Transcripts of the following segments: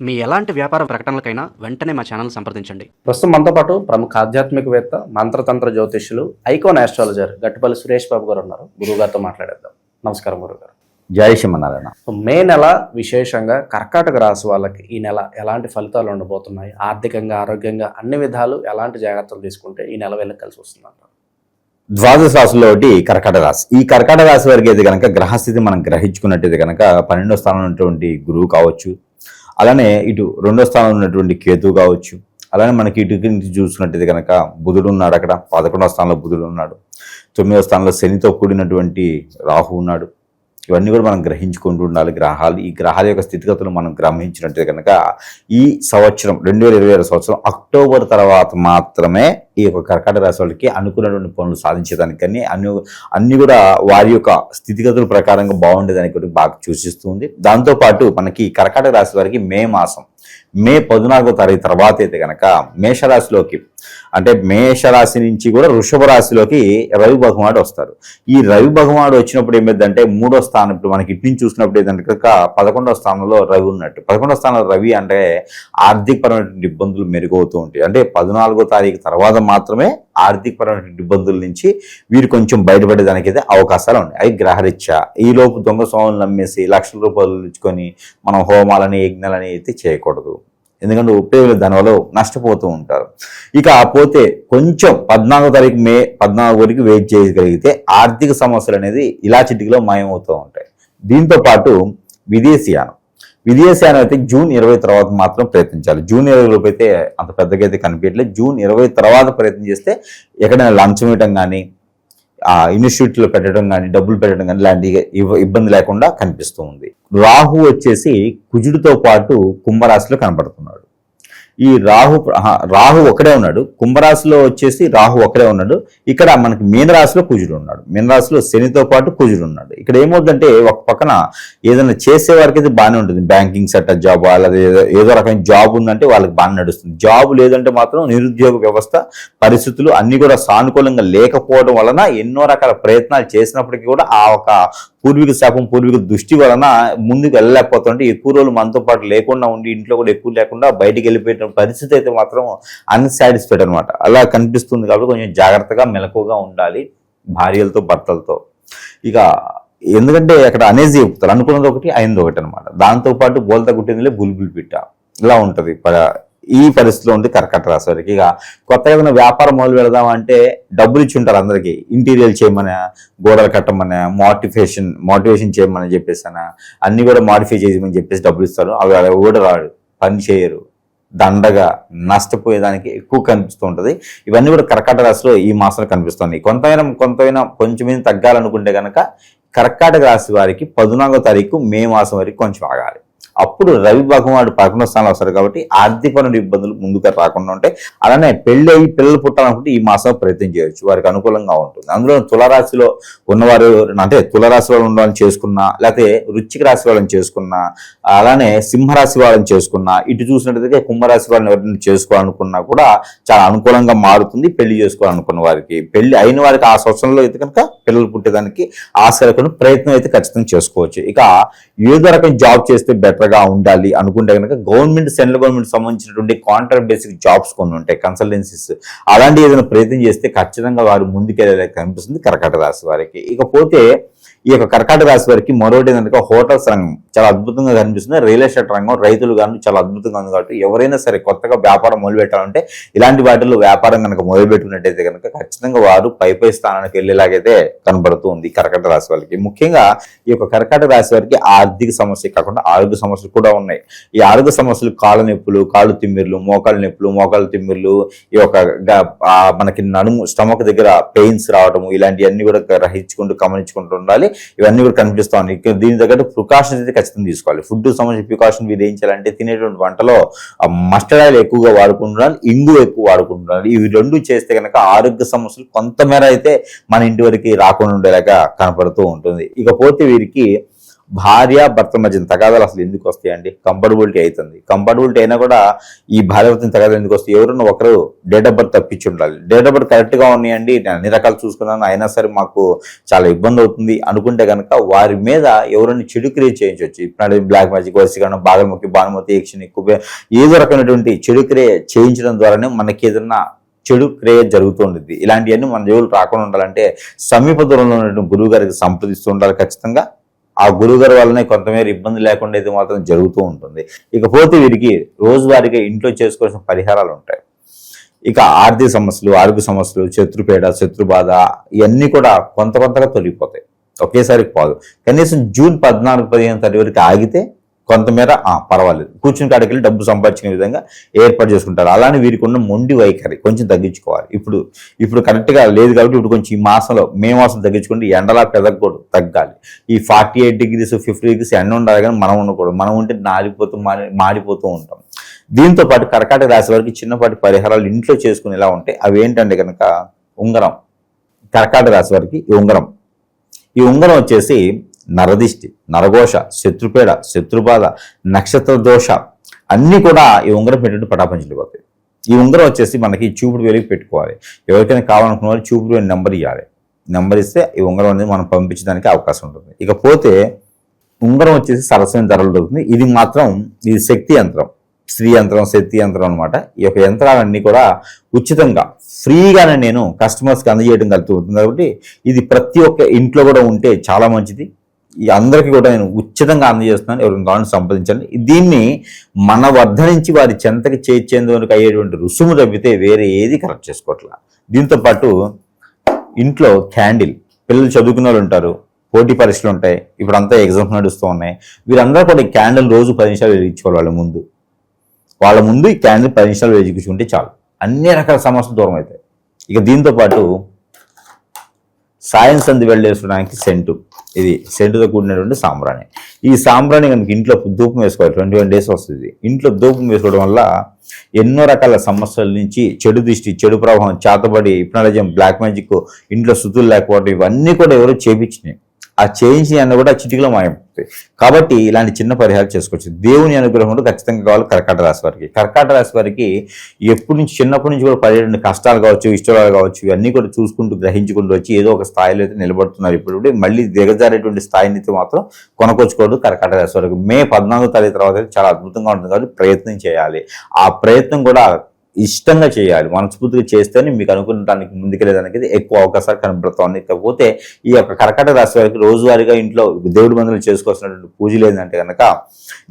మీ ఎలాంటి వ్యాపార ప్రకటనలకైనా వెంటనే మా ఛానల్ సంప్రదించండి. ప్రస్తుతం మనతో పాటు ప్రముఖ ఆధ్యాత్మికవేత్త, మంత్రతంత్ర జ్యోతిష్యులు, ఐకాన్ ఆస్ట్రాలజర్ గట్టుపల్లి సురేష్ బాబు గారు ఉన్నారు. గురువు గారితో మాట్లాడేద్దాం. నమస్కారం గురుగారు. జై శ్రీమన్నారాయణ. మే నెల విశేషంగా కర్కాటక రాశి వాళ్ళకి ఈ నెల ఎలాంటి ఫలితాలు ఉండబోతున్నాయి? ఆర్థికంగా, ఆరోగ్యంగా అన్ని విధాలు ఎలాంటి జాగ్రత్తలు తీసుకుంటే ఈ నెల వెళ్ళి కలిసి వస్తుందంట? ద్వాదశ రాశిలో ఒకటి కర్కాటక రాశి. ఈ కర్కాటక రాశి వారికి అయితే కనుక గ్రహస్థితి మనం గ్రహించుకున్నట్టయితే కనుక 12వ స్థానంలో ఉన్నటువంటి గురువు కావచ్చు, అలానే ఇటు 2వ స్థానంలో ఉన్నటువంటి కేతువు కావచ్చు, అలానే మనకి ఇటు నుంచి చూసుకున్నట్టయితే కనుక బుధుడు ఉన్నాడు. అక్కడ 11వ స్థానంలో బుధుడు ఉన్నాడు. 9వ స్థానంలో శనితో కూడినటువంటి రాహు ఉన్నాడు. ఇవన్నీ కూడా మనం గ్రహించుకుంటూ ఉండాలి. ఈ గ్రహాల యొక్క స్థితిగతులు మనం గమనించినట్టే కనుక ఈ సంవత్సరం 2026 సంవత్సరం అక్టోబర్ తర్వాత మాత్రమే ఈ యొక్క కర్కాటక రాశి వాళ్ళకి అనుకున్నటువంటి పనులు సాధించేదానికి కానీ అన్ని కూడా వారి యొక్క స్థితిగతుల ప్రకారంగా బాగుండేదానికి బాగా సూచిస్తుంది. దాంతోపాటు మనకి కర్కాటక రాశి వారికి మే 14వ తారీఖు తర్వాత అయితే కనుక మేషరాశిలోకి, అంటే మేషరాశి నుంచి కూడా వృషభ రాశిలోకి రవి భగవానుడు వస్తారు. ఈ రవి భగవానుడు వచ్చినప్పుడు ఏమైందంటే 3వ స్థానం, ఇప్పుడు మనకి ఇటు నుంచి చూసినప్పుడు ఏంటంటే కనుక 11వ స్థానంలో రవి ఉన్నట్టు. 11వ స్థానంలో రవి అంటే ఆర్థికపరమైన ఇబ్బందులు మెరుగవుతూ ఉంటాయి. అంటే 14వ తారీఖు తర్వాత మాత్రమే ఆర్థికపరమైన ఇబ్బందుల నుంచి వీరు కొంచెం బయటపడేదానికి అయితే అవకాశాలు ఉన్నాయి. అవి గ్రహరీత్యా ఈ లోపు దొంగ స్వాములను నమ్మేసి లక్షల రూపాయలు ఇచ్చుకొని మనం హోమాలని, యజ్ఞాలని అయితే చేయకూడదు. ఎందుకంటే ఉపయోగం దానివల్ల నష్టపోతూ ఉంటారు. ఇక పోతే కొంచెం 14వ తారీఖు మే 14 వరకు వెయిట్ చేయగలిగితే ఆర్థిక సమస్యలు అనేది ఇలా చిటికలో మాయమవుతూ ఉంటాయి. దీంతో పాటు విదేశీయానం అయితే జూన్ 20 తర్వాత మాత్రం ప్రయత్నించాలి. జూన్ 20 లోపు అయితే అంత పెద్దగా అయితే కనిపించట్లేదు. జూన్ 20 తర్వాత ప్రయత్నం చేస్తే ఎక్కడైనా లంచం ఇవ్వటం కానీ, ఇన్స్టిట్యూట్లో పెట్టడం కానీ, డబ్బులు పెట్టడం కానీ ఇలాంటి ఇబ్బంది లేకుండా కనిపిస్తూ ఉంది. రాహు వచ్చేసి కుజుడితో పాటు కుంభరాశిలో కనబడుతున్నాడు. ఈ రాహు ఒకడే ఉన్నాడు. కుంభరాశిలో వచ్చేసి రాహు ఒకడే ఉన్నాడు. ఇక్కడ మనకి మీనరాశిలో కుజుడు ఉన్నాడు. మీనరాశిలో శనితో పాటు కుజుడు ఉన్నాడు. ఇక్కడ ఏమవుతుందంటే ఒక పక్కన ఏదైనా చేసేవారికి అయితే బాగానే ఉంటుంది. బ్యాంకింగ్ సెక్టర్ జాబ్, అలాగే ఏదో రకమైన జాబ్ ఉందంటే వాళ్ళకి బాగా నడుస్తుంది. జాబ్ లేదంటే మాత్రం నిరుద్యోగ వ్యవస్థ పరిస్థితులు అన్ని కూడా సానుకూలంగా లేకపోవడం వలన ఎన్నో రకాల ప్రయత్నాలు చేసినప్పటికీ కూడా ఆ ఒక పూర్వీక శాపం, పూర్వీక దృష్టి వలన ముందుకు వెళ్ళలేకపోతుంటే ఎక్కువ రోజులు మనతో పాటు లేకుండా ఉండి ఇంట్లో కూడా ఎక్కువ లేకుండా బయటికి వెళ్ళిపోయిన పరిస్థితి అయితే మాత్రం అన్సాటిస్ఫైడ్ అనమాట. అలా కనిపిస్తుంది. కాబట్టి కొంచెం జాగ్రత్తగా మెలకుగా ఉండాలి భార్యలతో, భర్తలతో. ఇక ఎందుకంటే అక్కడ అనేసి చెప్తారు, అనుకున్నది ఒకటి అయింది ఒకటి అనమాట. దాంతోపాటు బోల్తా గుట్టిందిలే బుల్బుల్ పిట్ట ఇలా ఉంటుంది ఈ పరిస్థితిలో ఉంది కర్కాటక రాశి వారికి. ఇక కొత్తగా ఏదైనా వ్యాపారం మొదలు పెడదామంటే డబ్బులు ఇచ్చి ఉంటారు అందరికీ. ఇంటీరియర్ చేయమని, గోడలు కట్టమని, మోటివేషన్ చేయమని చెప్పేసి అన్ని కూడా మాడిఫై చేయమని చెప్పేసి డబ్బులు ఇస్తారు. అవి కూడా రాడు, పని చేయరు, దండగా నష్టపోయేదానికి ఎక్కువ కనిపిస్తూ ఉంటుంది. ఇవన్నీ కూడా కర్కాటక రాశిలో ఈ మాసంలో కనిపిస్తుంది. కొంచెం తగ్గాలనుకుంటే కనుక కర్కాటక రాశి వారికి 14వ తారీఖు మే మాసం వరకు కొంచెం ఆగాలి. అప్పుడు రవి భగవానుడు 11వ స్థానంలో వస్తారు. కాబట్టి ఆర్థికపరమైన ఇబ్బందులు ముందుగా రాకుండా ఉంటాయి. అలానే పెళ్లి అయ్యి పిల్లలు పుట్టాలనుకుంటే ఈ మాసం ప్రయత్నం చేయొచ్చు, వారికి అనుకూలంగా ఉంటుంది. అందులో తులరాశిలో ఉన్నవారు, అంటే తులరాశిలో ఉన్న వాళ్ళని చేసుకున్నా, లేకపోతే వృశ్చిక రాశి వాళ్ళని చేసుకున్నా, అలానే సింహరాశి వాళ్ళని చేసుకున్నా, ఇటు చూసినట్టయితే కుంభరాశి వాళ్ళని ఎవరైనా చేసుకోవాలనుకున్నా కూడా చాలా అనుకూలంగా మారుతుంది. పెళ్లి చేసుకోవాలనుకున్న వారికి, పెళ్లి అయిన వారికి ఆ సంవత్సరంలో అయితే కనుక పిల్లలు పుట్టేదానికి ఆశలకు ప్రయత్నం అయితే ఖచ్చితంగా చేసుకోవచ్చు. ఇక ఏదో రకం జాబ్ చేస్తే బెటర్ గా ఉండాలి అనుకుంటే కనుక సెంట్రల్ గవర్నమెంట్ సంబంధించినటువంటి కాంట్రాక్ట్ బేసిక్ జాబ్స్ కొన్ని ఉంటాయి, కన్సల్టెన్సీస్. అలాంటి ఏదైనా ప్రయత్నం చేస్తే ఖచ్చితంగా వారు ముందుకెళ్ళలేక కనిపిస్తుంది కర్కాటక రాశి వారికి. ఇకపోతే ఈ యొక్క కర్కాటక రాశి వారికి మరొకటి ఏంటంటే హోటల్స్ రంగం చాలా అద్భుతంగా కనిపిస్తుంది. రియల్ ఎస్టేట్ రంగం, రైతులు కానీ చాలా అద్భుతంగా ఉంది. కాబట్టి ఎవరైనా సరే కొత్తగా వ్యాపారం మొదలు పెట్టాలంటే ఇలాంటి వాటిల్లో వ్యాపారం కనుక మొదలు పెట్టుకున్నట్టయితే కనుక ఖచ్చితంగా వారు పై స్థానానికి వెళ్ళేలాగైతే కనబడుతూ ఉంది కర్కాటక రాశి వారికి. ముఖ్యంగా ఈ యొక్క కర్కాటక రాశి వారికి ఆర్థిక సమస్య కాకుండా ఆరోగ్య సమస్యలు కూడా ఉన్నాయి. ఈ ఆరోగ్య సమస్యలు కాళ్ళ నొప్పులు, కాళ్ళు తిమ్మిర్లు, మోకాళ్ళ తిమ్మిర్లు, ఈ యొక్క మనకి నడుము, స్టమక్ దగ్గర పెయిన్స్ రావడము, ఇలాంటివన్నీ కూడా గ్రహించుకుంటూ గమనించుకుంటూ ఉండాలి. ఇవన్నీ కూడా కనిపిస్తూ ఉన్నాయి. దీని తగ్గట్టు ప్రికాషన్స్ అయితే ఖచ్చితంగా తీసుకోవాలి. ఫుడ్ సంబంధించిన ప్రికాషన్ విధించాలంటే తినేటువంటి వంటలో మస్టర్డ్ ఆయిల్ ఎక్కువగా వాడుకుంటున్నారు, ఇంగు ఎక్కువ వాడుకుంటున్నారు. ఇవి రెండు చేస్తే కనుక ఆరోగ్య సమస్యలు కొంతమేర అయితే మన ఇంటి వరకు రాకుండా ఉండేలాగా కనపడుతూ ఉంటుంది. ఇకపోతే వీరికి భార్య భర్త మధ్య తగాదాలు అసలు ఎందుకు వస్తాయండి? కంఫర్టబిలిటీ అవుతుంది. కంఫర్టబిలిటీ అయినా కూడా ఈ భార్య భర్త తగాదాలు ఎందుకు వస్తాయి? ఎవరన్నా ఒకరు డేట్ ఆఫ్ బర్త్ తప్పించి ఉండాలి. డేట్ ఆఫ్ బర్త్ కరెక్ట్గా ఉన్నాయండి, నేను అన్ని రకాలు చూసుకున్నాను, అయినా సరే మాకు చాలా ఇబ్బంది అవుతుంది అనుకుంటే కనుక వారి మీద ఎవరైనా చెడు క్రియేట్ చేయించవచ్చు. ఇప్పుడు బ్లాక్ మ్యాజిక్, వశీకరణం, బాగలముఖి, భానుమతి, యక్షిణి, కుబే, ఏదో రకమైనటువంటి చెడు క్రియ చేయించడం ద్వారానే మనకి ఏదన్నా చెడు క్రియ జరుగుతుంటుంది. ఇలాంటివన్నీ మన జోలు రాకుండా ఉండాలంటే సమీప దూరంలో ఉన్నటువంటి గురువు గారికి సంప్రదిస్తూ ఉండాలి. ఖచ్చితంగా ఆ గురువుగారి వల్లనే కొంతమేర ఇబ్బంది లేకుండా అయితే మాత్రం జరుగుతూ ఉంటుంది. ఇకపోతే వీరికి రోజువారీగా ఇంట్లో చేసుకోవాల్సిన పరిహారాలు ఉంటాయి. ఇక ఆర్థిక సమస్యలు, ఆరోగ్య సమస్యలు, శత్రుపేడ, శత్రుబాధ ఇవన్నీ కూడా కొంతగా తొలగిపోతాయి. ఒకేసారి పోదు. కనీసం జూన్ 14-15 తారీఖు వరకు ఆగితే కొంతమేర పర్వాలేదు, కూర్చుని కాడికి వెళ్ళి డబ్బు సంపాదించుకునే విధంగా ఏర్పాటు చేసుకుంటారు. అలానే వీరికి ఉన్న మొండి వైఖరి కొంచెం తగ్గించుకోవాలి. ఇప్పుడు కరెక్ట్గా లేదు కాబట్టి ఇప్పుడు కొంచెం ఈ మాసంలో మే మాసం తగ్గించుకుంటే ఎండలా పెదగకూడదు, తగ్గాలి. ఈ 48 degrees 50 degrees ఎండ ఉండాలి కానీ మనం ఉండకూడదు. మనం ఉంటే మాడిపోతూ ఉంటాం. దీంతో పాటు కర్కాటక రాశి వారికి చిన్నపాటి పరిహారాలు ఇంట్లో చేసుకునేలా ఉంటాయి. అవి ఏంటంటే కనుక ఉంగరం. కర్కాటక రాశి వారికి ఈ ఉంగరం వచ్చేసి నరదిష్టి, నరఘోష, శత్రుపేడ, శత్రుబాధ, నక్షత్ర దోష అన్నీ కూడా ఈ ఉంగరం పెట్టినట్టు పటాపంచలిపోతాయి. ఈ ఉంగరం వచ్చేసి మనకి చూపుడు వేలికి పెట్టుకోవాలి. ఎవరికైనా కావాలనుకున్న వాళ్ళు చూపుడు వేలి నెంబర్ ఇవ్వాలి. నెంబర్ ఇస్తే ఈ ఉంగరం అనేది మనం పంపించడానికి అవకాశం ఉంటుంది. ఇకపోతే ఉంగరం వచ్చేసి సరసమైన ధరలు దొరుకుతుంది. ఇది శక్తి యంత్రం, స్త్రీ యంత్రం, శక్తి యంత్రం అనమాట. ఈ యొక్క యంత్రాలన్నీ కూడా ఉచితంగా ఫ్రీగానే నేను కస్టమర్స్కి అందజేయడం కలుగుతుంది. కాబట్టి ఇది ప్రతి ఒక్క ఇంట్లో కూడా ఉంటే చాలా మంచిది. ఈ అందరికీ కూడా నేను ఉచితంగా అందజేస్తున్నాను. ఎవరిని కావాలని సంపాదించండి. దీన్ని మన వద్ద నుంచి వారి చెంతకి చేర్చేందుకు అయ్యేటువంటి రుసుము తప్పితే వేరే ఏది కరెక్ట్ చేసుకోవట్లా. దీంతో పాటు ఇంట్లో క్యాండిల్, పిల్లలు చదువుకునే వాళ్ళు ఉంటారు, పోటీ పరీక్షలు ఉంటాయి, ఇప్పుడు అంతా ఎగ్జామ్స్ నడుస్తూ ఉన్నాయి. వీరందరూ కూడా ఈ క్యాండిల్ రోజు 10 నిమిషాలు వెలిగించుకోవాలి. వాళ్ళ ముందు ఈ క్యాండిల్ 10 నిమిషాలు వెలిగించుకుంటే చాలు, అన్ని రకాల సమస్యలు దూరం అవుతాయి. ఇక దీంతో పాటు సాయం సంధి వెళ్ళేసుకోవడానికి ఇది సెంటుతో కూడినటువంటి సాంబ్రాణి. ఈ సాంబ్రాణి కనుక ఇంట్లో ధూపం వేసుకోవాలి. 21 days వస్తుంది. ఇంట్లో ధూపం వేసుకోవడం వల్ల ఎన్నో రకాల సమస్యల నుంచి చెడు దృష్టి, చెడు ప్రభావం, చేతబడి, హిప్నాటిజం, బ్లాక్ మ్యాజిక్, ఇంట్లో శుద్ధులు లేకపోవడం ఇవన్నీ కూడా ఎవరో చేపించినాయి. ఆ చేయించిన అన్న కూడా చిటికలో మాయమవుతాయి. కాబట్టి ఇలాంటి చిన్న పరిహారం చేసుకోవచ్చు. దేవుని అనుగ్రహం కూడా ఖచ్చితంగా కావాలి కర్కాటక రాశి వారికి. కర్కాటక రాశి వారికి చిన్నప్పటి నుంచి కూడా పడేటువంటి కష్టాలు కావచ్చు, ఇష్టాలు కావచ్చు, ఇవన్నీ కూడా చూసుకుంటూ గ్రహించుకుంటూ వచ్చి ఏదో ఒక స్థాయిలో అయితే నిలబడుతున్నారు. ఇప్పుడు మళ్ళీ దిగజారేటువంటి స్థాయిని అయితే మాత్రం కొనకొచ్చుకోవద్దు. కర్కాటక రాశి వారికి మే 14వ తారీఖు తర్వాత అయితే చాలా అద్భుతంగా ఉంటుంది. కాబట్టి ప్రయత్నం చేయాలి. ఆ ప్రయత్నం కూడా ఇష్టంగా చేయాలి. మనస్ఫూర్తిగా చేస్తేనే మీకు అనుకున్న దానికి ముందుకెళ్ళేదానికి ఎక్కువ అవకాశాలు కనబడుతుంది. కాకపోతే ఈ యొక్క కర్కాటక రాశి వారికి రోజువారీగా ఇంట్లో దేవుడి మందులు చేసుకోవాల్సినటువంటి పూజలు ఏంటంటే కనుక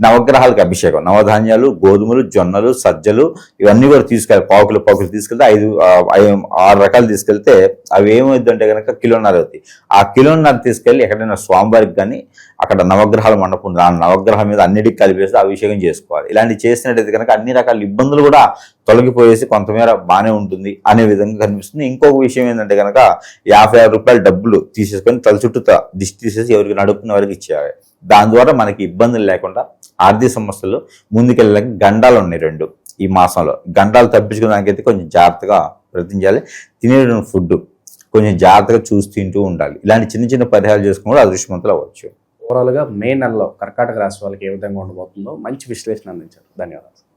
నవగ్రహాలకు అభిషేకం, నవధాన్యాలు, గోధుమలు, జొన్నలు, సజ్జలు ఇవన్నీ కూడా తీసుకెళ్ళి పావుకులు తీసుకెళ్తే 6 రకాలు తీసుకెళ్తే అవి ఏమవుతుందంటే కనుక 1.5 కిలో అవుతాయి. ఆ 1.5 కిలో తీసుకెళ్ళి ఎక్కడైనా స్వామివారికి కానీ అక్కడ నవగ్రహాల మండపం ఉంది, ఆ నవగ్రహం మీద అన్నిటికీ కలిపేసి అభిషేకం చేసుకోవాలి. ఇలాంటివి చేసినట్టయితే కనుక అన్ని రకాల ఇబ్బందులు కూడా తొలగిపోయేసి కొంతమేర బాగానే ఉంటుంది అనే విధంగా కనిపిస్తుంది. ఇంకొక విషయం ఏంటంటే కనుక 56 రూపాయలు డబ్బులు తీసేసుకొని తల చుట్టూ దిష్టి తీసేసి ఎవరికి నడుపుకున్న వారికి ఇచ్చేయాలి. దాని ద్వారా మనకి ఇబ్బందులు లేకుండా ఆర్థిక సమస్యలు ముందుకెళ్ళడానికి గండాలు ఉన్నాయి 2 ఈ మాసంలో. గండాలు తప్పించుకోవడానికైతే కొంచెం జాగ్రత్తగా ప్రయత్నం చేయాలి. తినేటువంటి ఫుడ్ కొంచెం జాగ్రత్తగా చూసి తింటూ ఉండాలి. ఇలాంటి చిన్న పరిహారాలు చేసుకుని కూడా అదృష్టవంతులు అవ్వచ్చు. ఓవరాల్గా మే నెలలో కర్కాటక రాశి వాళ్ళకి ఏ విధంగా ఉండబోతుందో మంచి విశ్లేషణ అందించారు. ధన్యవాదాలు.